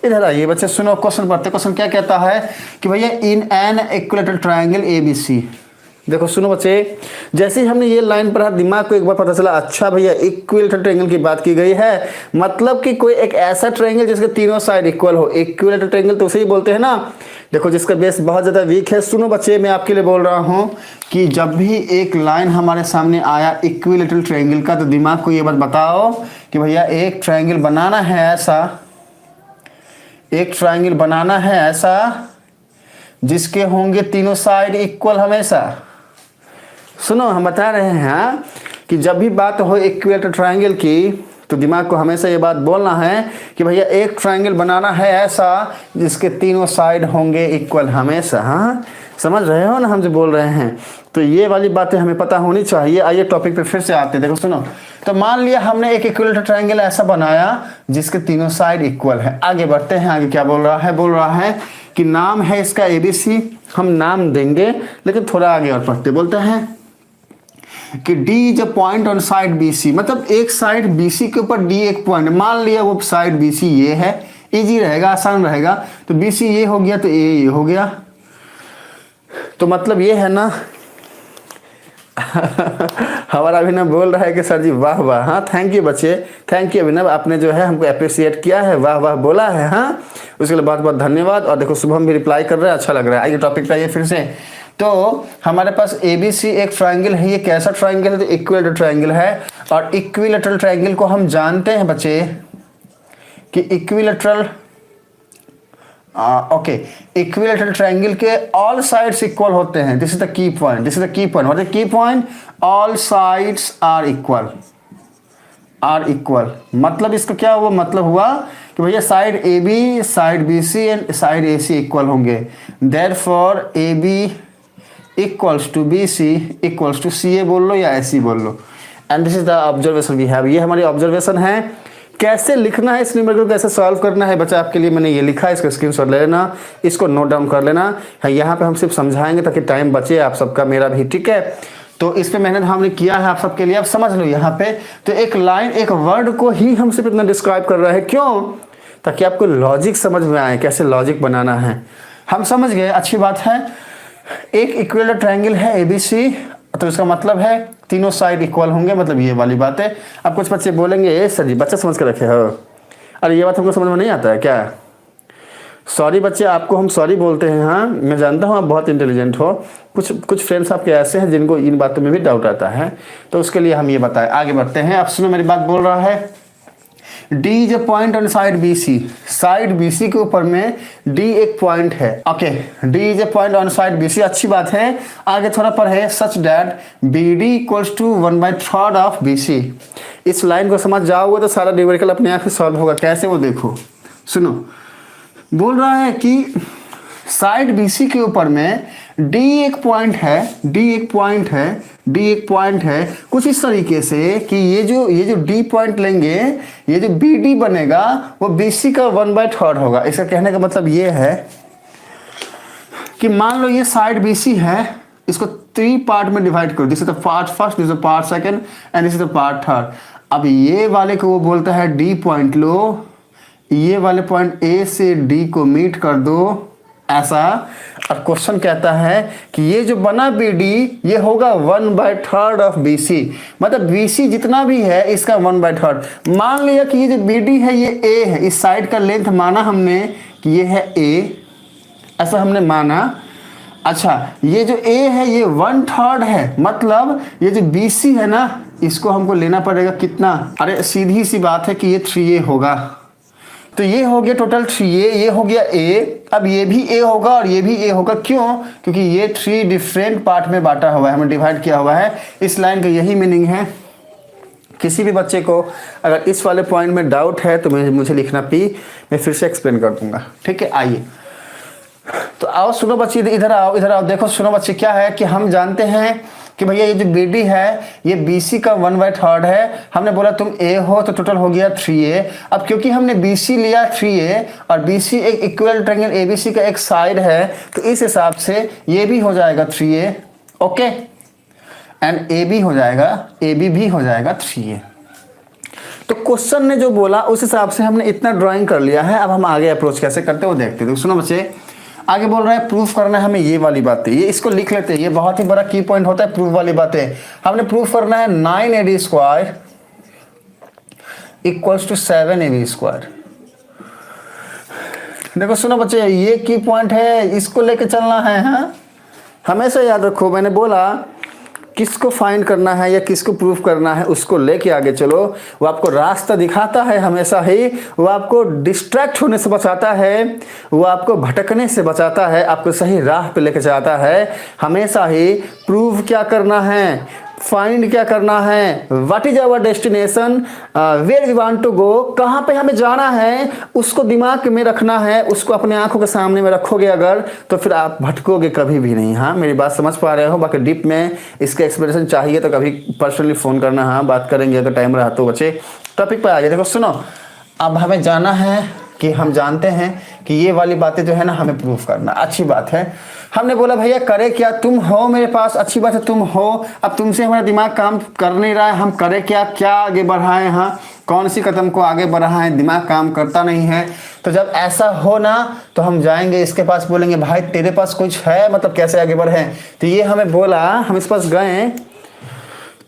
इधर आइए बच्चे, सुनो क्वेश्चन पढ़ते। क्वेश्चन क्या कहता है कि भैया in an equilateral triangle ABC। देखो सुनो बच्चे, जैसे ही हमने ये लाइन पढ़ा दिमाग को एक बार पता चला, अच्छा भैया इक्विलेटरल ट्रायंगल की बात की गई है, मतलब कि कोई एक ऐसा ट्रायंगल जिसके तीनों साइड इक्वल हो। इक्विलेटरल ट्रायंगल तो उसे ही बोलते हैं ना। देखो जिसका बेस बहुत ज़्यादा वीक है। सुनो बच्चे, मैं आपके लिए बोल रहा हूँ कि जब भी एक लाइन हमारे सामने आया इक्विलेटरल ट्रायंगल का, तो दिमाग को ये बात बताओ कि भैया एक ट्रायंगल बनाना है ऐसा, एक ट्रायंगल बनाना है ऐसा जिसके होंगे तीनों साइड इक्वल हमेशा। सुनो, हम बता रहे हैं कि जब भी बात हो इक्विलेटरल ट्रायंगल की, तो दिमाग को हमेशा ये बात बोलना है कि भैया एक ट्रायंगल बनाना है ऐसा जिसके तीनों साइड होंगे इक्वल हमेशा। हाँ, समझ रहे हो ना हम जो बोल रहे हैं? तो ये वाली बातें हमें पता होनी चाहिए। आइए टॉपिक पे फिर से आते हैं। देखो सुनो, तो मान लिया हमने एक इक्विलेटरल ट्रायंगल ऐसा बनाया जिसके तीनों साइड इक्वल है। आगे बढ़ते हैं। आगे क्या बोल रहा है? बोल रहा है कि नाम है इसका ABC। हम नाम देंगे, लेकिन थोड़ा आगे और पढ़ते। बोलते हैं कि D is a point on side BC, मतलब एक साइड BC के ऊपर D एक पॉइंट। मान लिया वो साइड BC ये है, इजी रहेगा, आसान रहेगा। तो BC ये हो गया, तो ये हो गया। तो मतलब ये है ना हमारा अभिनव बोल रहा है कि सर जी वाह वाह। हाँ, थैंक यू बच्चे, थैंक यू अभिनव, आपने जो है हमको अप्रिशिएट किया है, वाह वाह बोला है। हाँ, उसके लिए बहुत बहुत धन्यवाद। और देखो शुभम भी रिप्लाई कर रहा है, अच्छा लग रहा है। आइए टॉपिक पे आइए फिर से। तो हमारे पास ABC एक ट्रायंगल है। ये कैसा ट्रायंगल है? तो इक्विलेटरल ट्रायंगल है। और इक्विलेटरल ट्रायंगल को हम जानते हैं बच्चे कि इक्विलेटरल इक्विलेटरल ट्रायंगल के ऑल साइड्स इक्वल होते हैं। This is the key point, this is the key point. What is key point? All sides are equal, are equal. मतलब इसका क्या हुआ? मतलब हुआ कि भैया side AB, side BC and side AC equal होंगे। Therefore AB equals to BC equals to CA बोल लो या AC बोल लो। And this is the observation we have. ये हमारी ऑब्जर्वेशन है। कैसे लिखना है इस न्यूमेरिकल को, कैसे सॉल्व करना है बच्चा, आपके लिए मैंने ये लिखा है, इसका स्क्रीनशॉट ले लेना, इसको नोट डाउन कर लेना है। यहाँ पे हम सिर्फ समझाएंगे ताकि टाइम बचे आप सबका, मेरा भी, ठीक है। तो इस पे मेहनत हमने किया है आप सबके लिए। आप समझ लो यहाँ पे तो एक लाइन, एक वर्ड को ही हम सिर्फ इतना डिस्क्राइब कर रहे हैं। क्यों? ताकि आपको लॉजिक समझ में आए, कैसे लॉजिक बनाना है। हम समझ गए, अच्छी बात है। एक इक्विलेटरल ट्रायंगल है ABC, तो इसका मतलब है तीनों साइड इक्वल होंगे, मतलब ये वाली बात है। अब कुछ बच्चे बोलेंगे ए सर जी बच्चा समझ के रखे हो, अरे ये बात हमको समझ में नहीं आता है क्या? सॉरी बच्चे, आपको हम सॉरी बोलते हैं। हाँ, मैं जानता हूँ आप बहुत इंटेलिजेंट हो। कुछ फ्रेंड्स आपके ऐसे हैं जिनको इन बातों में भी डाउट आता है, तो उसके लिए हम ये बताएं। आगे बढ़ते हैं। अब सुनो मेरी बात, बोल रहा है D is a point on side BC। Side BC के ऊपर में D एक पॉइंट है। Okay, D is a point on side BC, अच्छी बात है। आगे थोड़ा पढ़े, such that BD equals to 1/3 of BC। इस लाइन को समझ जाओगे तो सारा न्यूमेरिकल अपने आप ही सॉल्व होगा। कैसे? वो देखो, सुनो। बोल रहा है कि साइड BC के ऊपर में D एक पॉइंट है, D एक पॉइंट है, D एक पॉइंट है। कुछ इस तरीके से कि ये जो D पॉइंट लेंगे, ये जो BD बनेगा वो BC का 1/3 होगा। इसका कहने का मतलब ये है कि मान लो ये साइड BC है, इसको 3 पार्ट में डिवाइड करो। This is the part first, this is the part second and this is the part third. अब ये वाले को वो बोलता है D पॉइंट लो, ये वाले पॉइंट A से D को मीट कर दो, ऐसा। और क्वेश्चन कहता है कि ये जो बना BD ये होगा 1/3 ऑफ BC, मतलब BC जितना भी है इसका 1/3। मान लिया कि ये जो BD है ये A है, इस साइड का लेंथ माना हमने कि ये है A, ऐसा हमने माना। अच्छा, ये जो A है ये 1/3 है, मतलब ये जो BC है ना इसको हमको लेना पड़ेगा कितना? अरे सीधी सी बात है कि ये 3A होगा। तो ये हो गया टोटल 3A, ये हो गया A। अब ये भी A होगा और ये भी A होगा। क्यों? क्योंकि ये 3 डिफरेंट पार्ट में बांटा हुआ है, हमें डिवाइड किया हुआ है। इस लाइन का यही मीनिंग है। किसी भी बच्चे को अगर इस वाले पॉइंट में डाउट है तो मुझे लिखना P, मैं फिर से एक्सप्लेन कर दूंगा, ठीक है। आइए तो आओ, सुनो बच्चे, इधर आओ, इधर आओ। देखो सुनो बच्चे, क्या है कि हम जानते हैं कि भैया ये जो BD है ये BC का 1/3 है। हमने बोला तुम A हो तो टोटल हो गया 3A। अब क्योंकि हमने BC लिया 3A और BC एक इक्वल ट्रायंगल ABC का एक साइड है, तो इस हिसाब से ये भी हो जाएगा 3A, ओके, एंड AB हो जाएगा, AB भी हो जाएगा 3A। तो क्वेश्चन ने जो बोला उस हिसाब से हमने इतना ड्राइंग कर लिया है। अब हम आगे अप्रोच कैसे करते हैं वो देखते हैं। तो सुनो बच्चे, आगे बोल रहे हैं प्रूफ करना है हमें ये वाली बातें, ये इसको लिख लेते हैं, ये बहुत ही बड़ा की पॉइंट होता है प्रूफ वाली बातें। हमने प्रूफ करना है 9AD² इक्वल्स टू 7AB²। देखो सुनो बच्चे, ये की पॉइंट है, इसको लेके चलना है। हाँ, हमेशा याद रखो, मैंने बोला किसको फाइंड करना है या किसको प्रूफ करना है उसको लेके आगे चलो। वो आपको रास्ता दिखाता है हमेशा ही, वो आपको डिस्ट्रैक्ट होने से बचाता है, वो आपको भटकने से बचाता है, आपको सही राह पे लेके जाता है। हमेशा ही प्रूव क्या करना है, फाइंड क्या करना है, what is our destination, where we want to go, कहाँ पे हमें जाना है उसको दिमाग में रखना है, उसको अपने आंखों के सामने में रखोगे अगर, तो फिर आप भटकोगे कभी भी नहीं। हाँ, मेरी बात समझ पा रहे हो? बाकी डीप में इसके एक्सप्लेनेशन चाहिए तो कभी पर्सनली फ़ोन करना, हाँ बात करेंगे अगर टाइम रहा तो। बच्चे टॉपिक पर आ गए। देखो सुनो, अब हमें जाना है कि हम जानते हैं कि ये वाली बातें जो है ना हमें प्रूफ करना, अच्छी बात है। हमने बोला भैया करे क्या, तुम हो मेरे पास, अच्छी बात है तुम हो। अब तुमसे हमारा दिमाग काम कर नहीं रहा है, हम करें क्या, क्या आगे बढ़ाएं, हाँ कौन सी कदम को आगे बढ़ाएं, दिमाग काम करता नहीं है। तो जब ऐसा हो ना तो हम जाएंगे इसके पास, बोलेंगे भाई तेरे पास कुछ है, मतलब कैसे आगे बढ़े। तो ये हमें बोला, हम इस पास गए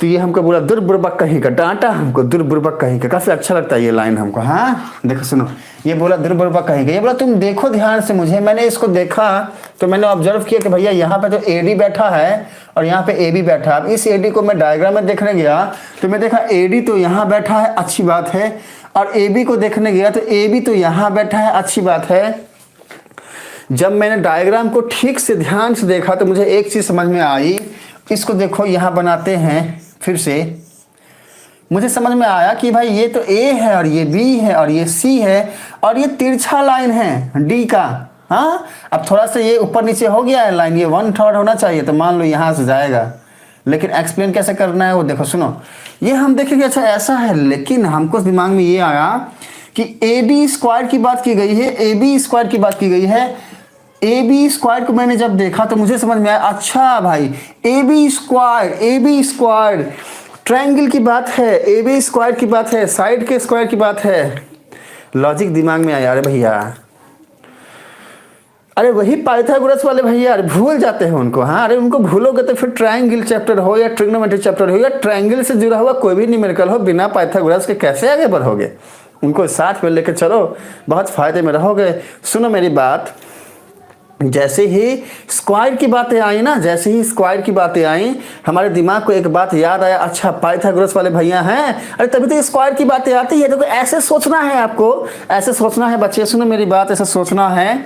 तो ये हमको बोला दुर्बुर्बक कहीं का, डांटा हमको दुर्बुर्बक कहीं का। काफी अच्छा लगता है ये लाइन हमको। हाँ देखो सुनो, ये बोला दुर्बुर्बक कहीं का, ये बोला तुम देखो ध्यान से मुझे, मैंने इसको देखा तो मैंने ऑब्जर्व किया कि भैया यहाँ पे तो AD बैठा है और यहाँ पे AB बैठा है। अब इस AD को मैं डायग्राम में देखने गया तो मैं देखा AD तो यहाँ बैठा है, अच्छी बात है, और AB को देखने गया तो AB तो यहाँ बैठा है, अच्छी बात है। जब मैंने डायग्राम को ठीक से ध्यान से देखा तो मुझे एक चीज समझ में आई, इसको देखो यहाँ बनाते हैं फिर से, मुझे समझ में आया कि भाई ये तो A है और ये B है और ये C है और ये तिरछा लाइन है D का। हाँ, अब थोड़ा सा ये ऊपर नीचे हो गया है लाइन, ये 1/3 होना चाहिए, तो मान लो यहाँ से जाएगा, लेकिन एक्सप्लेन कैसे करना है वो देखो सुनो। ये हम देखेंगे अच्छा ऐसा है, लेकिन हमको दिमाग में ये आया कि AB² की बात की गई है, AB² की बात की गई है। AB² को मैंने जब देखा तो मुझे समझ में आया, अच्छा भाई AB² ट्रायंगल की बात है, AB² की बात है, साइड के स्क्वायर की बात है। लॉजिक दिमाग में आया, अरे भैया, अरे वही पाइथागोरस वाले भैया, अरे भूल जाते हैं उनको। हाँ, अरे उनको भूलोगे तो फिर ट्रायंगल चैप्टर हो या ट्रिग्नोमेट्री चैप्टर हो या ट्रायंगल से जुड़ा हुआ कोई भी न्यूमेरिकल हो, बिना पाइथागोरस के कैसे आगे बढ़ोगे। उनको साथ में लेकर चलो, बहुत फायदे में रहोगे। सुनो मेरी बात, जैसे ही स्क्वायर की बातें आई ना, जैसे ही स्क्वायर की बातें आई हमारे दिमाग को एक बात याद आया, अच्छा पाइथागोरस वाले भैया हैं, अरे तभी तो स्क्वायर की बातें आती है। देखो ऐसे सोचना है आपको, ऐसे सोचना है बच्चे, सुनो मेरी बात, ऐसे सोचना है।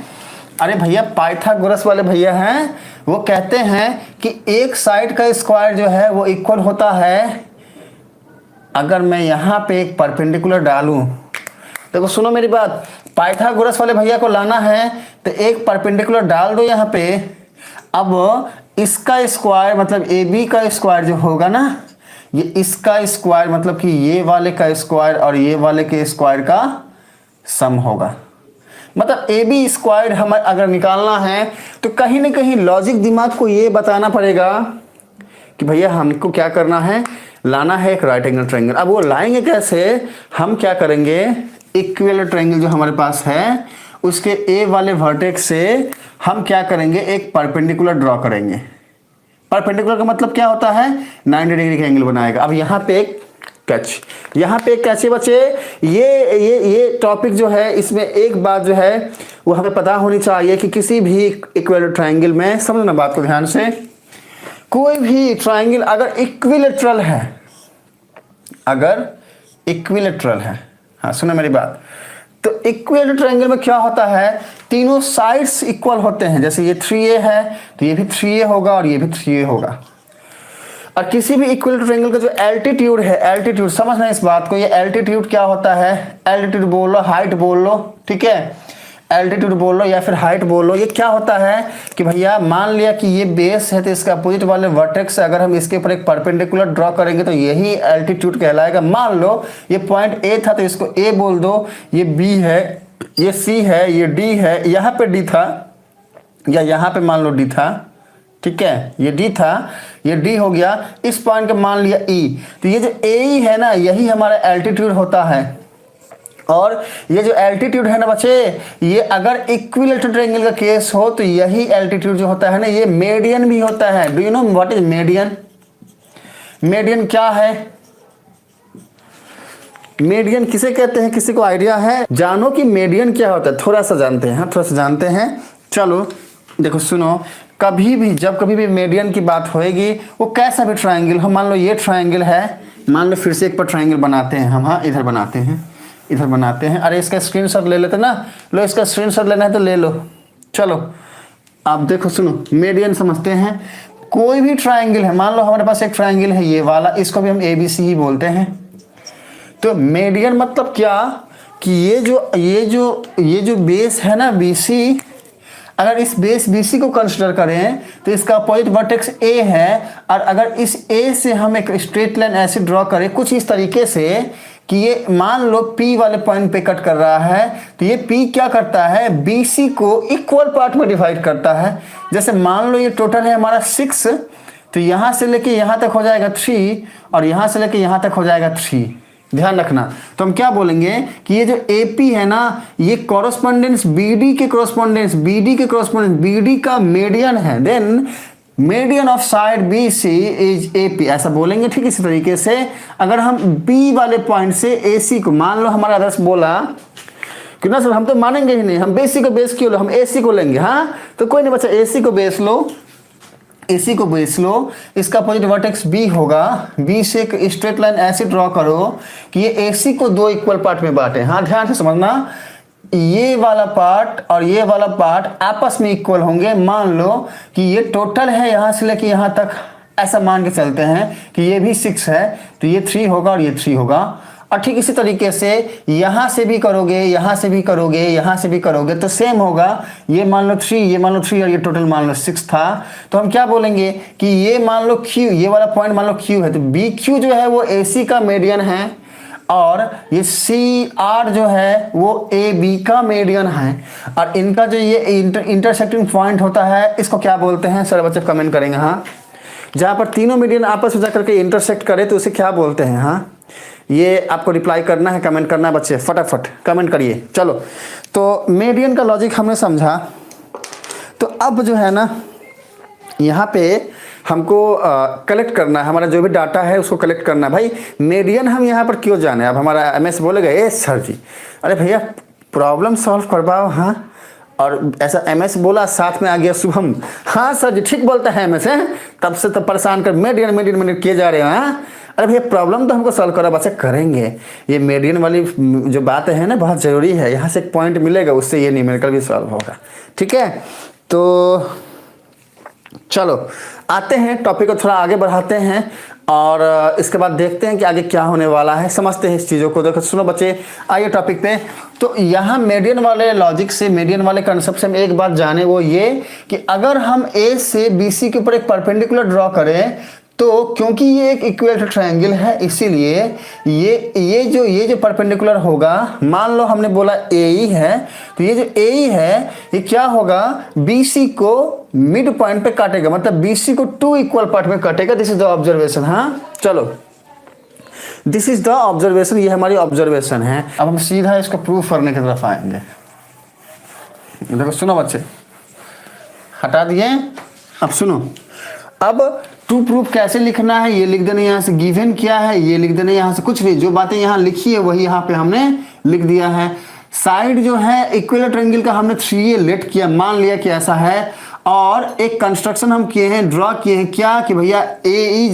अरे भैया पाइथागोरस वाले भैया हैं, वो कहते हैं कि एक साइड का स्क्वायर जो है वो इक्वल होता है, अगर मैं यहाँ पे एक परपेंडिकुलर डालूं, देखो सुनो मेरी बात, पाइथागोरस वाले भैया को लाना है तो एक परपेंडिकुलर डाल दो यहाँ पे। अब इसका स्क्वायर मतलब AB का स्क्वायर जो होगा ना, ये इसका स्क्वायर मतलब कि ये वाले का स्क्वायर और ये वाले के स्क्वायर का सम होगा। मतलब AB² हमें अगर निकालना है तो कहीं ना कहीं लॉजिक दिमाग को ये बताना पड़ेगा कि भैया हमको क्या करना है, लाना है एक राइट एंगल ट्रायंगल। अब वो लाएंगे कैसे, हम क्या करेंगे, इक्विलेटरल ट्रायंगल जो हमारे पास है उसके A वाले वर्टेक्स से हम क्या करेंगे, एक परपेंडिकुलर ड्रॉ करेंगे। परपेंडिकुलर का मतलब क्या होता है, 90 डिग्री का एंगल बनाएगा। अब यहाँ पे एक कैच, यहाँ पे एक कैच है बच्चे, ये टॉपिक जो है इसमें एक बात जो है वो हमें पता होनी चाहिए कि किसी भी इक्विलेटरल ट्रायंगल में, समझना बात को ध्यान से, कोई भी ट्रायंगल अगर इक्विलेटरल है, अगर इक्विलेटरल है, हाँ सुनो मेरी बात, तो इक्विलेटरल ट्रायंगल में क्या होता है, तीनों साइड्स इक्वल होते हैं। जैसे ये 3A है तो ये भी 3A होगा और ये भी 3A होगा। और किसी भी इक्विलेटरल ट्रायंगल का जो एल्टीट्यूड है, एल्टीट्यूड समझना इस बात को, ये एल्टीट्यूड क्या होता है, एल्टीट्यूड बोल लो, हाइट बोल लो, ठीक है, एल्टीट्यूड बोल लो या फिर हाइट बोल लो। ये क्या होता है कि भैया मान लिया कि ये बेस है तो इसके अपोजिट वाले वर्टेक्स से अगर हम इसके ऊपर एक परपेंडिकुलर ड्रॉ करेंगे तो यही एल्टीट्यूड कहलाएगा। मान लो ये पॉइंट A था तो इसको A बोल दो, ये B है, ये C है, ये D है, यहाँ पे D था या यहाँ पे मान लो D था, ठीक है, ये डी था, ये डी हो गया, इस पॉइंट का मान लिया ई, तो ये जो ए है ना यही हमारा एल्टीट्यूड होता है। और ये जो एल्टीट्यूड है ना बच्चे, ये अगर इक्विलेटरल ट्रायंगल का केस हो तो यही एल्टीट्यूड जो होता है ना ये मेडियन भी होता है। Do you know what is median? Median क्या है? मेडियन किसे कहते हैं, किसी को आइडिया है? जानो कि मेडियन क्या होता है, थोड़ा सा जानते हैं, थोड़ा सा जानते हैं। चलो देखो सुनो, कभी भी जब कभी भी मेडियन की बात होएगी, वो कैसा भी ट्रायंगल हो, मान लो ये ट्रायंगल है, मान लो फिर से एक पर ट्रायंगल बनाते हैं हम, हाँ इधर बनाते हैं, इधर बनाते हैं। अरे इसका स्क्रीनशॉट ले लेते ना, लो इसका स्क्रीनशॉट लेना है तो ले लो। चलो अब देखो सुनो, मेडियन समझते हैं। कोई भी ट्रायंगल है, मान लो हमारे पास एक ट्रायंगल है ये वाला, इसको भी हम ABC ही बोलते हैं। तो मेडियन मतलब क्या कि ये जो बेस है ना BC, अगर इस बेस BC को कंसीडर करें तो इसका अपोजिट वर्टेक्स A है, और अगर इस A से हम एक स्ट्रेट लाइन ऐसे ड्रॉ करें कुछ इस तरीके से कि ये मान लो P वाले पॉइंट पे कट कर रहा है, तो ये P क्या करता है, BC को इक्वल पार्ट में डिवाइड करता है। जैसे मान लो ये टोटल है हमारा 6, तो यहाँ से लेके यहाँ तक हो जाएगा 3, और यहाँ से लेके यहाँ तक हो जाएगा 3। ध्यान रखना, तो हम क्या बोलेंगे कि ये जो AP है ना, ये कॉरस्पॉन्डेंस BD के कॉरस्पॉन्डेंस BD का मीडियन है। Then median of side BC is AP, ऐसा बोलेंगे। ठीक इसी तरीके से अगर हम B वाले पॉइंट से AC को, मान लो हमारा आदर्श बोला कि ना सर हम तो मानेंगे ही नहीं, हम BC को बेस क्यों लो, हम AC को लेंगे। हाँ तो कोई नहीं बच्चा, AC को बेस लो, AC को बेस लो, इसका अपोजिट वर्टेक्स B होगा, B से एक स्ट्रेट लाइन ऐसे ड्रॉ करो कि ये AC को 2 इक्वल पार्ट में बांटे। हाँ ध्यान से समझना, ये वाला पार्ट और ये वाला पार्ट आपस में इक्वल होंगे। मान लो कि ये टोटल है यहाँ से लेके यहाँ तक, ऐसा मान के चलते हैं कि ये भी 6 है, तो ये 3 होगा और ये 3 होगा। और ठीक इसी तरीके से यहाँ से भी करोगे, यहाँ से भी करोगे, यहाँ से भी करोगे तो सेम होगा। ये मान लो 3, ये मान लो 3 और ये टोटल मान लो 6 था, तो हम क्या बोलेंगे कि ये मान लो Q, ये वाला पॉइंट मान लो Q है, तो BQ जो है वो AC का मीडियन है, और ये CR जो है वो AB का मीडियन है। और इनका जो ये इंटरसेक्टिंग पॉइंट होता है इसको क्या बोलते हैं, सर बच्चे कमेंट करेंगे। हाँ जहाँ पर तीनों मीडियन आपस में जाकर के इंटरसेक्ट करे तो उसे क्या बोलते हैं, हाँ ये आपको रिप्लाई करना है, कमेंट करना है बच्चे, फटाफट कमेंट करिए। चलो तो मीडियन का लॉजिक हमने समझा, तो अब जो है ना यहाँ पे हमको कलेक्ट करना है, हमारा जो भी डाटा है उसको कलेक्ट करना है। भाई मीडियन हम यहाँ पर क्यों जाने, अब हमारा MS बोलेगा ए सर जी अरे भैया प्रॉब्लम सॉल्व करवाओ। हाँ और ऐसा MS बोला, साथ में आ गया शुभम, हाँ सर जी ठीक बोलता है MS है, तब से तो परेशान कर मीडियन किए जा रहे हैं। हाँ अरे भैया प्रॉब्लम तो हमको सॉल्व करा, बच्चे करेंगे। ये मीडियन वाली जो बात है ना बहुत ज़रूरी है, यहाँ से एक पॉइंट मिलेगा, उससे ये न्यूमेरिकल भी सॉल्व होगा। ठीक है, तो चलो आते हैं टॉपिक को थोड़ा आगे बढ़ाते हैं, और इसके बाद देखते हैं कि आगे क्या होने वाला है, समझते हैं इस चीज़ों को। देखो सुनो बच्चे, आइए टॉपिक पे। तो यहाँ मीडियन वाले लॉजिक से, मीडियन वाले कंसेप्ट से हम एक बात जाने, वो ये कि अगर हम A से BC के ऊपर एक परपेंडिकुलर ड्रॉ करें, तो क्योंकि ये एक इक्विलेटरल ट्रायंगल है इसलिए ये जो परपेंडिकुलर होगा, मान लो हमने बोला AE है, तो ये जो AE है ये क्या होगा, BC को मिड पॉइंट पे काटेगा, मतलब BC को 2 इक्वल पार्ट में काटेगा। This is the observation. हाँ चलो दिस इज द ऑब्जर्वेशन, ये हमारी ऑब्जर्वेशन है। अब हम सीधा इसको प्रूफ करने की तरफ आएंगे। देखो सुनो बच्चे, हटा दिए, अब सुनो, अब टू प्रूफ कैसे लिखना है ये लिख देना, यहाँ से गिवन क्या है ये लिख देना, यहाँ से कुछ भी जो बातें यहाँ लिखी है वही यहाँ पे हमने लिख दिया है। साइड जो है इक्विलेटरल ट्रायंगल का हमने 3A लेट किया, मान लिया कि ऐसा है, और एक कंस्ट्रक्शन हम किए हैं, ड्रॉ किए हैं क्या कि भैया AE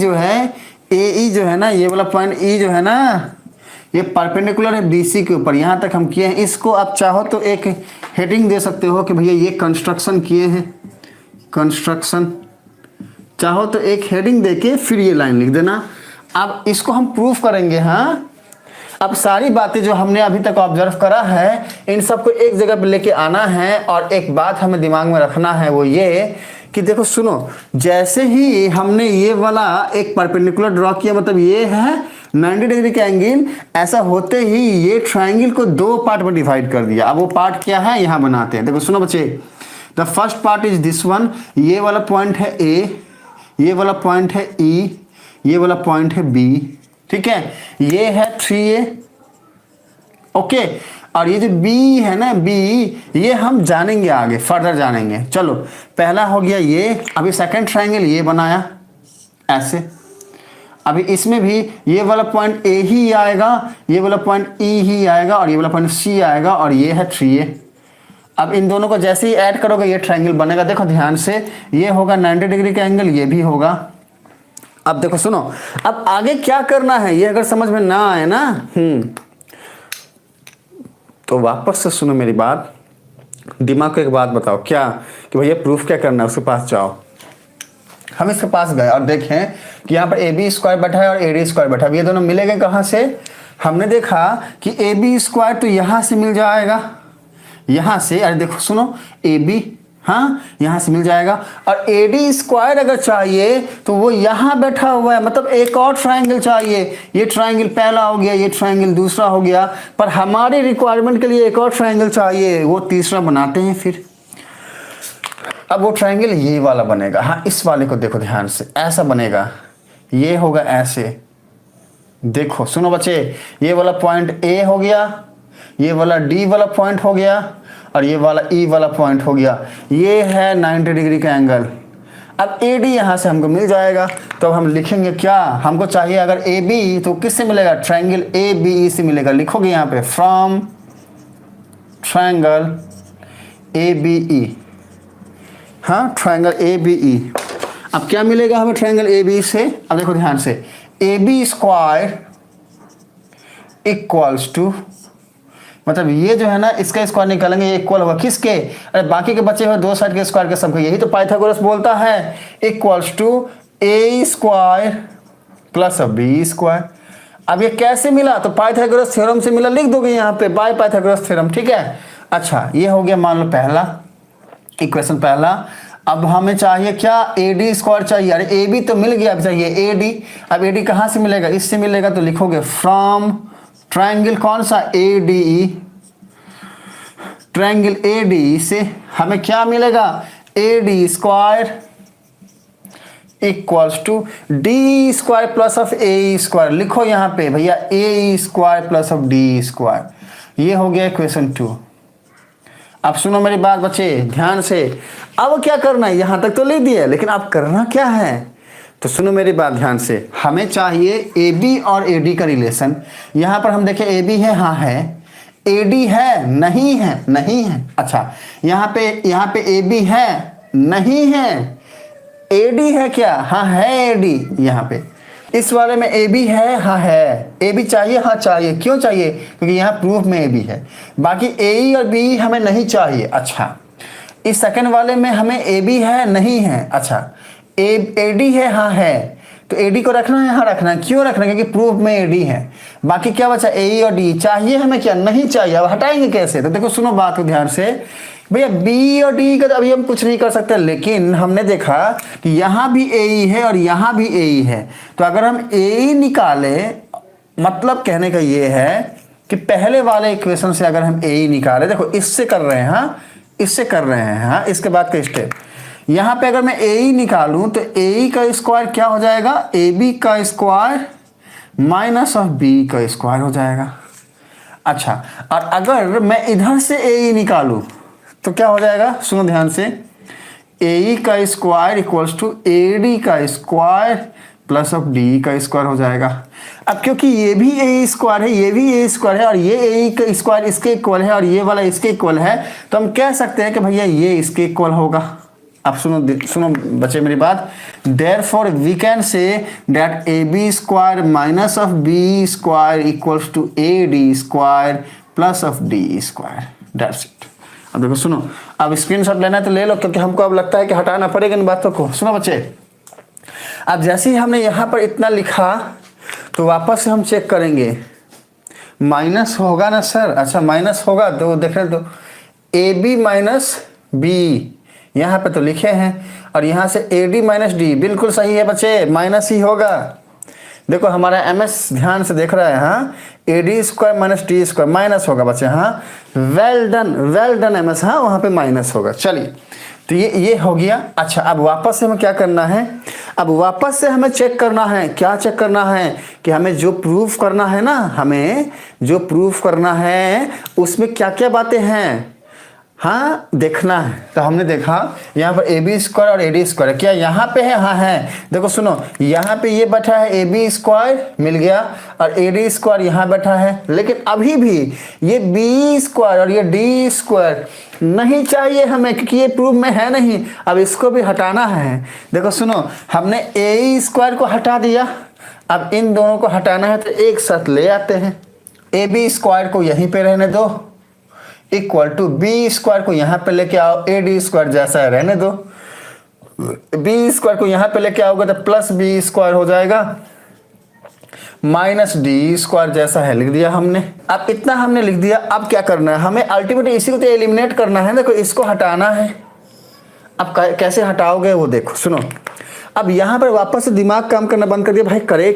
जो है ना, ये वाला पॉइंट E जो है ना, ये परपेंडिकुलर है BC के ऊपर, यहाँ तक हम किए हैं। इसको आप चाहो तो एक हेडिंग दे सकते हो कि भैया ये कंस्ट्रक्शन किए हैं, कंस्ट्रक्शन, चाहो तो एक हेडिंग देके फिर ये लाइन लिख देना। अब इसको हम प्रूफ करेंगे। हाँ अब सारी बातें जो हमने अभी तक ऑब्जर्व करा है इन सबको एक जगह पे लेके आना है, और एक बात हमें दिमाग में रखना है वो ये कि देखो सुनो, जैसे ही हमने ये वाला एक परपेंडिकुलर ड्रॉ किया, मतलब ये है 90 डिग्री का एंगल, ऐसा होते ही ये ट्रायंगल को 2 पार्ट में डिवाइड कर दिया। अब वो पार्ट क्या है यहाँ बनाते हैं। देखो सुनो बच्चे, the first part is this one, ये वाला पॉइंट है ए, ये वाला पॉइंट है ई, ये वाला पॉइंट है बी, ठीक है, ये है 3a, ओके। और ये जो b है ना, b, ये हम जानेंगे आगे, फर्दर जानेंगे। चलो पहला हो गया ये। अभी सेकंड ट्रायंगल ये बनाया ऐसे, अभी इसमें भी ये वाला पॉइंट ए ही आएगा, ये वाला पॉइंट ई ही आएगा, और ये वाला पॉइंट सी आएगा, और ये है 3a। अब इन दोनों को जैसे ही ऐड करोगे ये ट्रायंगल बनेगा। देखो ध्यान से, ये होगा 90 डिग्री का एंगल, ये भी होगा। अब देखो सुनो, अब आगे क्या करना है, ये अगर समझ में ना आए ना तो वापस से सुनो मेरी बात, दिमाग को एक बात बताओ, क्या कि भैया प्रूफ क्या करना है, उसके पास जाओ। हम इसके पास गए और देखें कि यहाँ पर ए बी स्क्वायर बैठा है और ए डी स्क्वायर बैठा है। ये दोनों मिलेंगे कहाँ से? हमने देखा कि ए बी स्क्वायर तो यहाँ से मिल जाएगा, यहाँ से, अरे देखो सुनो, ए बी, हाँ यहाँ से मिल जाएगा, और ए डी स्क्वायर अगर चाहिए तो वो यहाँ बैठा हुआ है, मतलब एक और ट्रायंगल चाहिए। ये ट्रायंगल पहला हो गया, ये ट्रायंगल दूसरा हो गया, पर हमारे रिक्वायरमेंट के लिए एक और ट्रायंगल चाहिए, वो तीसरा बनाते हैं फिर। अब वो ट्रायंगल ये वाला बनेगा, हाँ इस वाले को देखो ध्यान से, ऐसा बनेगा, ये होगा ऐसे। देखो सुनो बच्चे, ये वाला पॉइंट ए हो गया, ये वाला डी वाला पॉइंट हो गया, और ये वाला ई वाला पॉइंट हो गया। ये है 90 डिग्री का एंगल। अब ए डी यहाँ से हमको मिल जाएगा, तो अब हम लिखेंगे क्या, हमको चाहिए अगर ए बी तो किससे मिलेगा, ट्रायंगल ए बी ई से मिलेगा। लिखोगे यहाँ पे from triangle A B E, हाँ ट्रायंगल ए बी ई। अब क्या मिलेगा हमें ट्रायंगल ए बी से? अब देखो ध्यान से, A B square equals to, मतलब ये जो है ना इसका स्क्वायर निकालेंगे, ये इक्वल होगा किसके, अरे बाकी के बचे हुए दो साइड के स्क्वायर के सबके, यही तो पाइथागोरस बोलता है, equals to A square plus B square. अब ये कैसे मिला, तो पाइथागोरस थ्योरम से मिला, लिख दोगे यहाँ पे बाय पाइथागोरस थ्योरम, ठीक है। अच्छा ये हो गया मान लो पहला इक्वेशन पहला। अब हमें चाहिए क्या, ए डी स्क्वायर चाहिए, अरे ए बी तो मिल गया, अब चाहिए ए डी। अब ए डी कहाँ से मिलेगा, इससे मिलेगा, तो लिखोगे फ्रॉम ट्रायंगल कौन सा, A D E, triangle A D E से हमें क्या मिलेगा, A D square equals to D square plus of A square. लिखो यहाँ पे भैया A square plus of D square, ये हो गया इक्वेशन 2। अब सुनो मेरी बात बच्चे ध्यान से, अब क्या करना है, यहां तक तो लिख दिया, लेकिन अब करना क्या है, तो सुनो मेरी बात ध्यान से। हमें चाहिए ए बी और ए डी का रिलेशन। यहां पर हम देखें ए बी है, हाँ है, ए डी है, नहीं है, नहीं है। अच्छा यहाँ पे ए बी है, नहीं है, ए डी है क्या, हाँ है ए डी। यहाँ पे इस वाले में ए बी है, हाँ है, ए बी चाहिए, हाँ चाहिए, क्यों चाहिए, क्योंकि यहाँ प्रूफ में ए बी है, बाकी ए ई और बी हमें नहीं चाहिए। अच्छा इस सेकंड वाले में हमें ए बी है, नहीं है, अच्छा ए डी है, हाँ है, तो ए डी को रखना है, यहाँ रखना है, क्यों रखना है, क्योंकि प्रूफ में ए डी है। बाकी क्या बचा, ए ई और डी चाहिए हमें क्या, नहीं चाहिए। अब हटाएंगे कैसे, तो देखो सुनो बात को ध्यान से भैया, बी और डी का तो अभी हम कुछ नहीं कर सकते, लेकिन हमने देखा कि यहाँ भी ए ई है और यहाँ भी ए ई है, तो अगर हम ए ई निकाले, मतलब कहने का ये है कि पहले वाले इक्वेशन से अगर हम ए ई निकाले, देखो इससे कर रहे हैं, हाँ इससे कर रहे हैं, हाँ इसके बाद का स्टेप, यहाँ पे अगर मैं ए ई निकालूं तो ए ई का स्क्वायर क्या हो जाएगा, ए बी का स्क्वायर माइनस ऑफ बी का स्क्वायर हो जाएगा। अच्छा और अगर मैं इधर से ए ई निकालूं तो क्या हो जाएगा, सुनो ध्यान से, ए ई का square equals to A D का स्क्वायर प्लस ऑफ डी का स्क्वायर हो जाएगा। अब क्योंकि ये भी ए स्क्वायर है, ये भी ए स्क्वायर है, और ये ए का स्क्वायर इसके इक्वल है, और ये वाला इसके इक्वल है, तो हम कह सकते हैं कि भैया ये इसके इक्वल होगा। अब सुनो बच्चे मेरी बात, therefore we can say that A B square minus of B square equals to A D square plus of D square, that's it. अब देखो सुनो, अब स्क्रीनशॉट लेना है तो ले लो, क्योंकि हमको अब लगता है कि हटाना पड़ेगा इन बातों को। सुनो बच्चे, अब जैसे ही हमने यहाँ पर इतना लिखा तो वापस से हम चेक करेंगे, माइनस होगा ना सर, अच्छा माइनस होगा तो देख रहे तो ए बी माइनस बी यहाँ पे तो लिखे हैं, और यहाँ से ए डी माइनस डी, बिल्कुल सही है बच्चे, माइनस ही होगा। देखो हमारा एमएस ध्यान से देख रहा है, हाँ AD square minus T square minus होगा बच्चे, हाँ वेल डन एमएस, हाँ वहाँ पे माइनस होगा। चलिए तो ये हो गया। अच्छा अब वापस से हमें क्या करना है, अब वापस से हमें चेक करना है, क्या चेक करना है कि हमें जो प्रूफ करना है ना, हमें जो प्रूफ करना है उसमें क्या क्या बातें हैं, हाँ देखना है। तो हमने देखा यहाँ पर AB स्क्वायर और AD स्क्वायर क्या यहाँ पे है, हाँ है। देखो सुनो, यहाँ पे ये बैठा है AB स्क्वायर मिल गया और AD स्क्वायर यहाँ बैठा है, लेकिन अभी भी ये B स्क्वायर और ये D स्क्वायर नहीं चाहिए हमें, क्योंकि ये प्रूफ में है नहीं। अब इसको भी हटाना है। देखो सुनो, हमने AE स्क्वायर को हटा दिया, अब इन दोनों को हटाना है तो एक साथ ले आते हैं। AB स्क्वायर को यहीं पे रहने दो, इक्वल टू B स्क्वायर को यहाँ पे लेके आओ, AD स्क्वायर जैसा है रहने दो। B स्क्वायर को यहाँ पे लेके आओगे तो प्लस B स्क्वायर हो जाएगा, माइनस D स्क्वायर जैसा है लिख दिया हमने। अब इतना हमने लिख दिया, अब क्या करना है हमें, अल्टीमेटली इसी को तो एलिमिनेट करना है। देखो इसको हटाना है, अब कैसे हटाओगे वो देखो सुनो। अब यहाँ पर वापस से दिमाग काम करना बंद कर दिया, भाई करे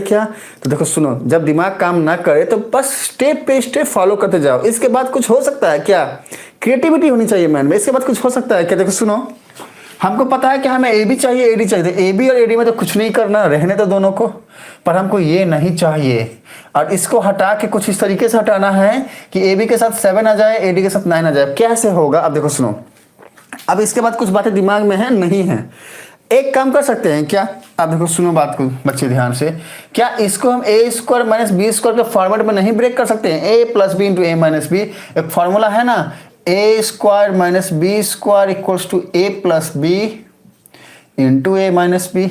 क्या। तो देखो सुनो, जब दिमाग काम ना करे तो बस स्टेप पे स्टेप फॉलो करते जाओ। इसके बाद कुछ हो सकता है क्या, क्रिएटिविटी होनी चाहिए मैन में, इसके बाद कुछ हो सकता है क्या। देखो सुनो, हमको पता है कि हमें AB चाहिए AD चाहिए, AB और AD में तो कुछ नहीं करना, रहने तो दोनों को, पर हमको ये नहीं चाहिए और इसको हटा के कुछ इस तरीके से हटाना है कि AB के साथ 7 आ जाए, AD के साथ 9 आ जाए। कैसे होगा, अब देखो सुनो, अब इसके बाद कुछ बातें दिमाग में है नहीं है। एक काम कर सकते हैं क्या, अब देखो सुनो बात को बच्चे ध्यान से, क्या इसको हम A square minus B square के फॉर्मेट में नहीं ब्रेक कर सकते हैं, A plus B into A minus B. एक फॉर्मूला है ना, A square minus B square equals to A plus B into A minus B.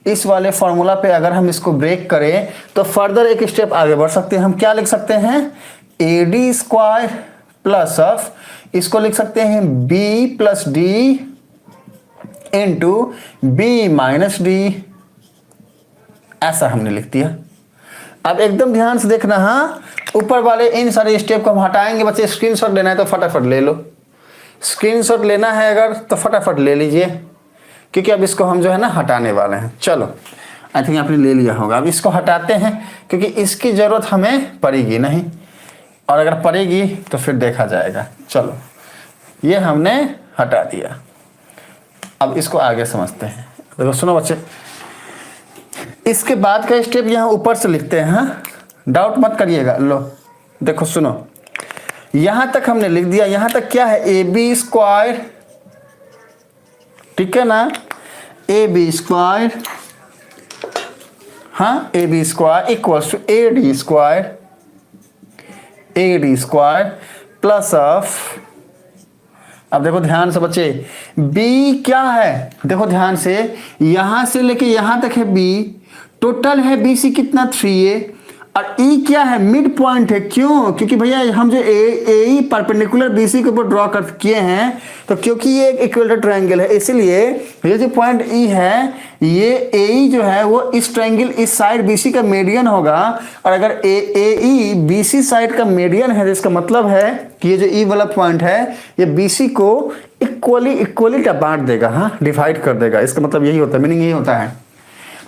इस वाले फॉर्मूला पे अगर हम इसको ब्रेक करें तो फर्दर एक स्टेप आगे बढ़ सकते हैं। हम क्या लिख सकते हैं, AD स्क्वायर प्लस ऑफ, इसको लिख सकते हैं B plus D into B minus D, ऐसा हमने लिख दिया। अब एकदम ध्यान से देखना, हाँ ऊपर वाले इन सारे स्टेप को हम हटाएंगे बच्चे। स्क्रीनशॉट लेना है तो फटाफट ले लो, स्क्रीनशॉट लेना है अगर तो फटाफट ले लीजिए, क्योंकि अब इसको हम जो है ना हटाने वाले हैं। चलो आई थिंक आपने ले लिया होगा। अब इसको हटाते हैं क्योंकि इसकी ज़रूरत हमें पड़ेगी नहीं, और अगर पड़ेगी तो फिर देखा जाएगा। चलो ये हमने हटा दिया, अब इसको आगे समझते हैं। देखो सुनो बच्चे, इसके बाद का स्टेप यहाँ ऊपर से लिखते हैं, हाँ डाउट मत करिएगा। लो देखो सुनो, यहाँ तक हमने लिख दिया। यहाँ तक क्या है, AB स्क्वायर, ठीक है ना, AB स्क्वायर, हाँ AB square equals to AD square plus of, अब देखो ध्यान से बच्चे, B क्या है, देखो ध्यान से, यहां से लेके यहां तक है B, टोटल है BC कितना 3A, और E क्या है, मिड पॉइंट है। क्यों, क्योंकि भैया हम जो AE परपेंडिकुलर BC के ऊपर ड्रॉ कर किए हैं, तो क्योंकि ये एक इक्विलेटरल ट्रायंगल है, इसीलिए ये जो पॉइंट E है, ये AE जो है वो इस ट्रायंगल इस साइड BC का मीडियन होगा। और अगर AE BC साइड का मीडियन है तो इसका मतलब है कि ये जो E वाला पॉइंट है ये BC को इक्वली बांट देगा, हाँ डिवाइड कर देगा। इसका मतलब यही होता है, मीनिंग यही होता है।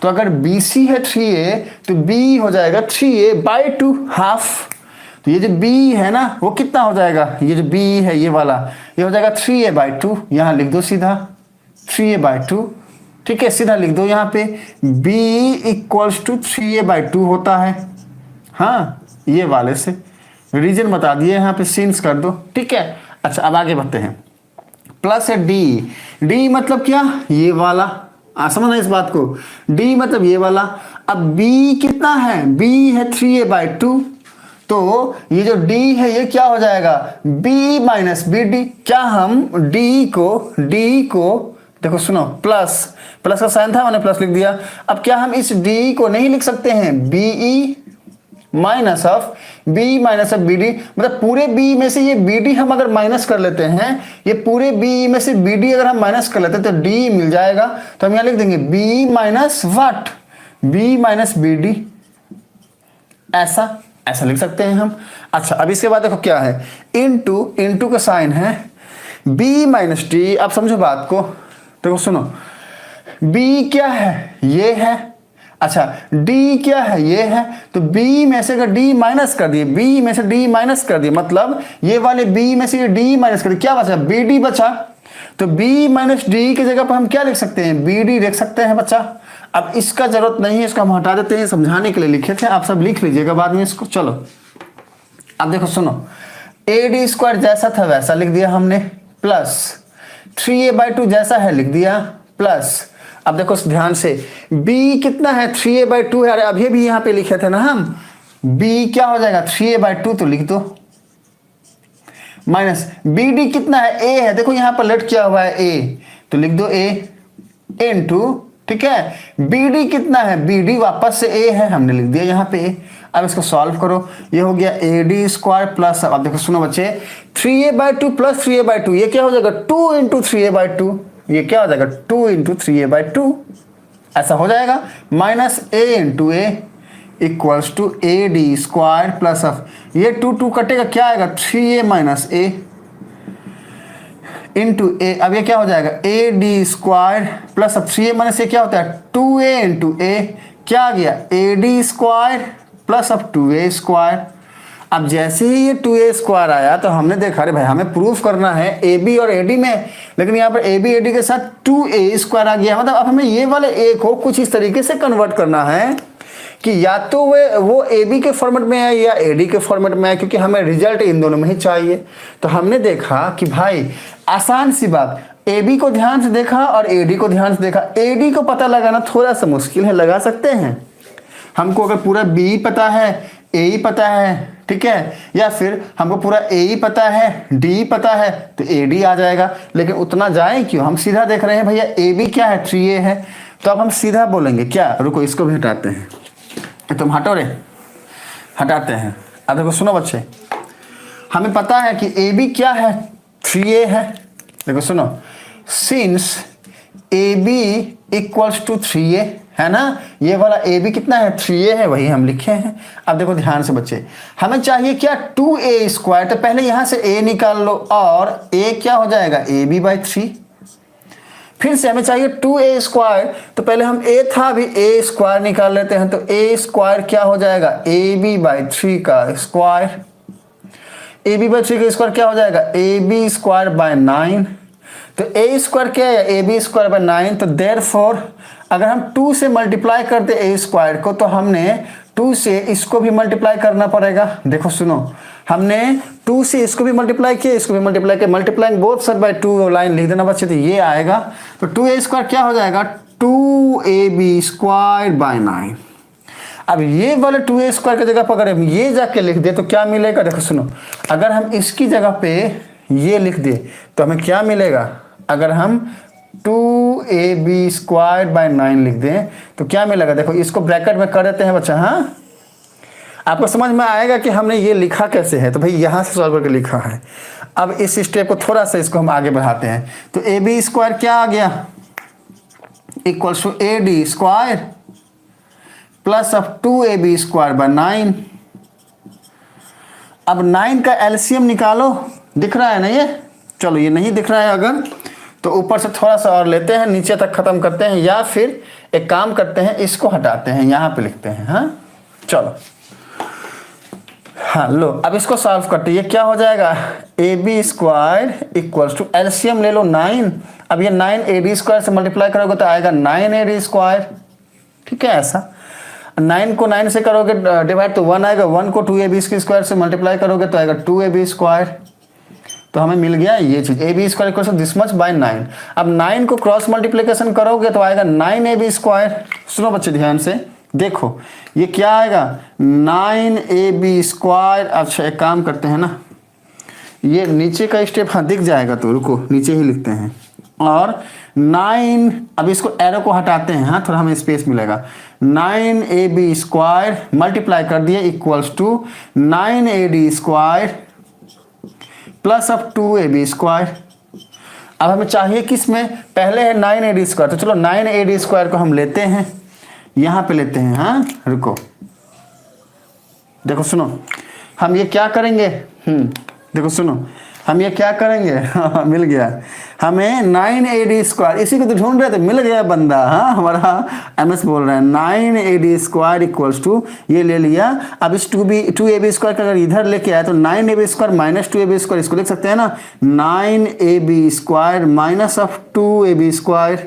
तो अगर BC है 3A तो B हो जाएगा 3A बाई 2 हाफ। तो ये जो B है ना वो कितना हो जाएगा, ये जो B है ये वाला, ये हो जाएगा 3A बाई 2। यहाँ लिख दो सीधा 3A बाई 2, ठीक है, सीधा लिख दो यहाँ पे B equals to 3A by 2 होता है। हाँ ये वाले से रीजन बता दिए, यहाँ पे सीन्स कर दो, ठीक है। अच्छा अब आगे बढ़ते हैं। प्लस है D मतलब क्या, ये वाला, समझना इस बात को, D मतलब ये वाला। अब B कितना है, B है 3A बाई 2, तो ये जो D है ये क्या हो जाएगा, B माइनस BD। क्या हम D को देखो सुनो, प्लस का साइन था मैंने प्लस लिख दिया। अब क्या हम इस D को नहीं लिख सकते हैं, BE minus of B minus of BD, मतलब पूरे B में से ये BD हम अगर माइनस कर लेते हैं, ये पूरे B में से BD अगर हम माइनस कर लेते हैं तो D मिल जाएगा। तो हम यहाँ लिख देंगे B minus what, B minus BD, ऐसा लिख सकते हैं हम। अच्छा अब इसके बाद देखो क्या है, इनटू का साइन है B माइनस D। अब समझो बात को, देखो सुनो, B क्या है, ये है, अच्छा डी क्या है, ये है, तो बी में से अगर डी माइनस कर दिए, बी में से डी माइनस कर दिए, मतलब ये वाले बी में से डी माइनस कर दिए, क्या बचा, बी डी बचा। तो बी माइनस डी की जगह पर हम क्या लिख सकते हैं, बी डी लिख सकते हैं बच्चा। अब इसका जरूरत नहीं है, इसको हम हटा देते हैं, समझाने के लिए लिखे थे, आप सब लिख लीजिएगा बाद में इसको। चलो अब देखो सुनो, ए डी स्क्वायर जैसा था वैसा लिख दिया हमने, प्लस 3a/2 जैसा है लिख दिया, प्लस अब देखो ध्यान से, b कितना है, 3a/2 है, अरे अभी भी यहां पे लिखे थे ना हम, b क्या हो जाएगा 3a/2, तो लिख दो, माइनस बी डी कितना है, a है, देखो यहां पर लेट किया हुआ है a, तो लिख दो a इनटू, ठीक है, बी डी कितना है, बी डी वापस से a है, हमने लिख दिया यहाँ पे a। अब इसको सॉल्व करो, ये हो गया ए डी स्क्वायर प्लस, अब देखो सुनो बच्चे, 3a/2 प्लस 3a/2, ये क्या हो जाएगा 2 इंटू 3a/2, ये क्या हो जाएगा 2 इंटू 3a/2, ऐसा हो जाएगा, minus a into a equals to A D square plus of, ये 2 कटेगा, क्या आएगा 3a माइनस a इंटू ए, अब ये क्या हो जाएगा ए डी स्क्वायर प्लस अब 3a माइनस a क्या होता है 2a इंटू a, क्या आ गया ए डी स्क्वायर प्लस अब 2a स्क्वायर। अब जैसे ही ये 2a स्क्वायर आया तो हमने देखा, अरे भाई हमें प्रूफ करना है ए बी और ए डी में, लेकिन यहाँ पर ए बी ए डी के साथ 2a स्क्वायर आ गया, मतलब अब हमें ये वाले a को कुछ इस तरीके से कन्वर्ट करना है कि या तो वो ए बी के फॉर्मेट में है या ए डी के फॉर्मेट में है, क्योंकि हमें रिजल्ट इन दोनों में ही चाहिए। तो हमने देखा कि भाई आसान सी बात, ए बी को ध्यान से देखा और ए डी को ध्यान से देखा, ए डी को पता लगाना थोड़ा सा मुश्किल है, लगा सकते हैं हमको, अगर पूरा बी पता है, ए ही पता है, ठीक है, या फिर हमको पूरा ए ही पता है, डी पता है, तो ए डी आ जाएगा, लेकिन उतना जाए क्यों, हम सीधा देख रहे हैं भैया ए बी क्या है 3a है, तो अब हम सीधा बोलेंगे क्या, रुको इसको भी हटाते हैं, तुम हटो रे, हटाते हैं। अब देखो सुनो बच्चे, हमें पता है कि ए बी क्या है 3a है, देखो सुनो, since A B equals to 3a है ना, ये वाला ए बी कितना है 3a है, वही हम लिखे हैं। अब देखो ध्यान से बच्चे, हमें चाहिए क्या 2a स्क्वायर, तो पहले यहां से a निकाल लो और a क्या हो जाएगा ab/3, फिर से हमें चाहिए 2a स्क्वायर, तो पहले हम a था अभी a स्क्वायर निकाल लेते हैं, तो a स्क्वायर क्या हो जाएगा ab/3 का स्क्वायर, ab/3 का स्क्वायर क्या हो जाएगा ab²/9, तो a स्क्वायर क्या है ab²/9, तो देयरफॉर अगर हम 2 से मल्टीप्लाई करते a स्क्वायर को, तो हमने 2 से इसको भी मल्टीप्लाई करना पड़ेगा। देखो सुनो, हमने 2 से इसको भी मल्टीप्लाई किया, इसको भी मल्टीप्लाई किया, multiplying both side by 2 line लिख देना बच्चे, तो ये आएगा, तो 2a स्क्वायर क्या हो जाएगा 2ab²/9। अब ये वाले 2a स्क्वायर की जगह पर अगर हम ये जाके लिख दे तो क्या मिलेगा, देखो सुनो, अगर हम इसकी जगह पे ये लिख दे तो हमें क्या मिलेगा, अगर हम 2ab²/9 लिख दें तो क्या मिलेगा, देखो इसको ब्रैकेट में कर देते हैं बच्चा, हाँ आपको समझ में आएगा कि हमने ये लिखा कैसे है, तो भाई यहां से सॉल्व करके लिखा है। अब इस स्टेप को थोड़ा सा इसको हम आगे बढ़ाते हैं, तो ab² क्या आ गया equals to ad² plus of 2ab²/9। अब 9 का एलसीएम निकालो, दिख रहा है ना ये, चलो ये नहीं दिख रहा है अगर, तो ऊपर से थोड़ा सा और लेते हैं, नीचे तक खत्म करते हैं, या फिर एक काम करते हैं इसको हटाते हैं, यहाँ पे लिखते हैं, हाँ चलो, हाँ लो अब इसको सॉल्व करते हैं, ये क्या हो जाएगा ab² इक्वल्स टू एलसीएम ले लो 9, अब ये 9 ad² से मल्टीप्लाई करोगे तो आएगा 9ad², ठीक है, ऐसा 9 को 9 से करोगे डिवाइड तो 1 आएगा, 1 को 2ab² से मल्टीप्लाई करोगे तो आएगा 2ab², तो हमें मिल गया ये चीज ab² equals to this much by 9। अब 9 को क्रॉस मल्टीप्लिकेशन करोगे तो आएगा 9ab²। सुनो बच्चे ध्यान से देखो, ये क्या आएगा 9ab²। अच्छा एक काम करते हैं ना, ये नीचे का स्टेप हाँ दिख जाएगा, तो रुको नीचे ही लिखते हैं, और 9, अब इसको एरो को हटाते हैं, हाँ थोड़ा हमें स्पेस मिलेगा, 9ab² मल्टीप्लाई कर दिए equals to 9ad² plus of 2ab²। अब हमें चाहिए किस में, पहले है 9ad², तो चलो 9ad² को हम लेते हैं, यहां पे लेते हैं, हाँ रुको देखो सुनो, हम ये क्या करेंगे, देखो सुनो, हम ये क्या करेंगे मिल गया हमें 9AD², इसी को तो ढूंढ रहे थे, मिल गया बंदा। हाँ, हमारा MS बोल रहे हैं 9AD² इक्वल्स टू, ये ले लिया। अब इस 2AB² का अगर इधर लेके आए तो 9AB² माइनस 2AB², इसको लिख सकते हैं ना 9AB² माइनस ऑफ 2AB²,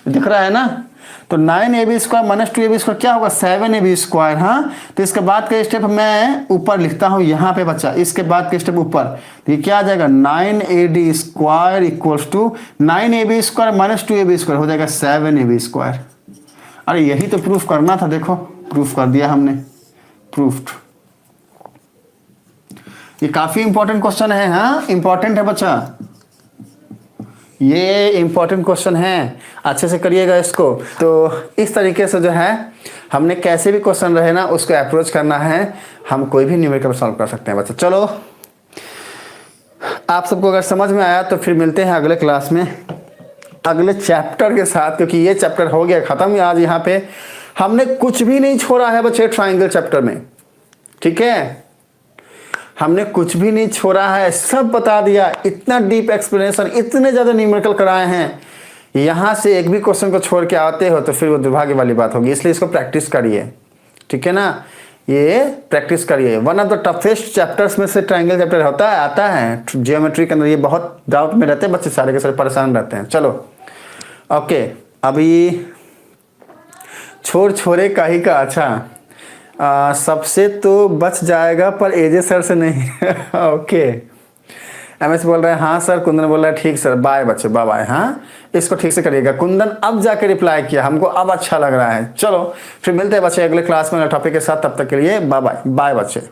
दिख रहा है ना। तो 9AB² माइनस 2AB² क्या होगा 7AB²। हाँ, तो इसके बाद का स्टेप मैं ऊपर लिखता हूँ यहाँ पे बच्चा, इसके बाद के स्टेप ऊपर, तो ये क्या आ जाएगा 9AD² equals to 9AB² minus 2AB² हो जाएगा 7AB²। अरे यही तो प्रूफ करना था, देखो प्रूफ कर दिया हमने, प्रूफ्ड। ये काफी इंपॉर्टेंट क्वेश्चन है। हाँ, इंपॉर्टेंट है बच्चा, ये इंपॉर्टेंट क्वेश्चन है, अच्छे से करिएगा इसको। तो इस तरीके से जो है हमने कैसे भी क्वेश्चन रहे ना उसको अप्रोच करना है, हम कोई भी न्यूमेरिकल सॉल्व कर सकते हैं बच्चा। चलो, आप सबको अगर समझ में आया तो फिर मिलते हैं अगले क्लास में अगले चैप्टर के साथ, क्योंकि ये चैप्टर हो गया ख़त्म। आज यहाँ पे हमने कुछ भी नहीं छोड़ा है बच्चे ट्राइंगल चैप्टर में, ठीक है, हमने कुछ भी नहीं छोड़ा है, सब बता दिया। इतना डीप एक्सप्लेनेशन, इतने ज़्यादा न्यूमेरिकल कराए हैं, यहाँ से एक भी क्वेश्चन को छोड़ के आते हो तो फिर वो दुर्भाग्य वाली बात होगी। इसलिए इसको प्रैक्टिस करिए, ठीक है ना, ये प्रैक्टिस करिए। One of the toughest chapters में से ट्राइंगल चैप्टर होता है, आता है जियोमेट्री के अंदर। ये बहुत डाउट में रहते हैं बच्चे, सारे के सारे परेशान रहते हैं। चलो ओके, अभी छोरे का ही का, अच्छा सबसे तो बच जाएगा पर एजे सर से नहीं ओके, MS बोल रहे हैं हाँ सर, कुंदन बोल रहा है ठीक सर, बाय बच्चे, बाय बाय। हाँ, इसको ठीक से करिएगा। कुंदन अब जाके रिप्लाई किया, हमको अब अच्छा लग रहा है। चलो फिर मिलते हैं बच्चे अगले क्लास में टॉपिक के साथ, तब तक के लिए बाय बाय, बाय बच्चे।